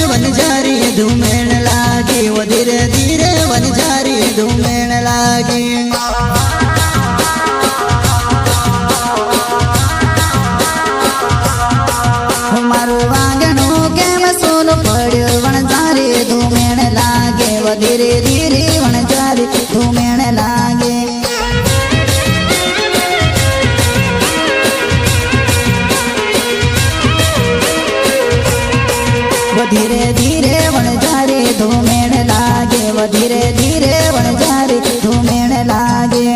वनजारी धूमेण लागे वो धीरे धीरे वनजारी धूमेण लागे मारो वांगणो केम सोनो पड्यो वनजारी धूमेण लागे वो धीरे धीरे वनजारी धूमेण लागे वो धीरे धीरे वनजारी धूमेण लागे वो धीरे धीरे वनजारी धूमेण लागे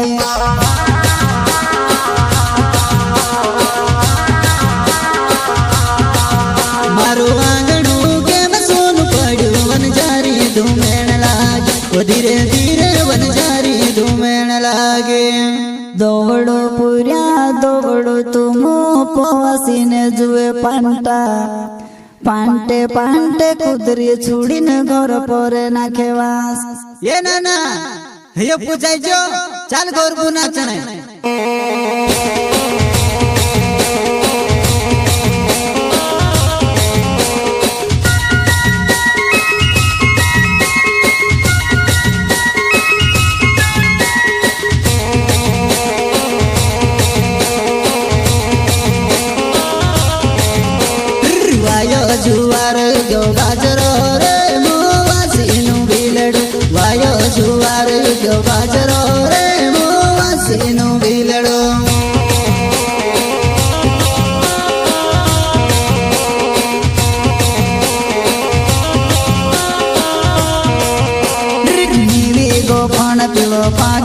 मारो आंगणो केम सोनु पड्यो वनजारी धूमेण लागे वो धीरे धीरे वनजारी धूमेण लागे दौड़ो पुर्या दौड़ो तुमो पवासीने जुए पंटा पांटे पांटे कुदरी छुड़ीन घर पर नाखे वास ये नाना हे पूछाई जो चल गोर बुना चने जुवार गयो बाजरो रे मुवासीनु बिलड़ो वायो जुवार गयो बाजरो रे मुवासीनु बिलड़ो नीली गोपण पिलो पाक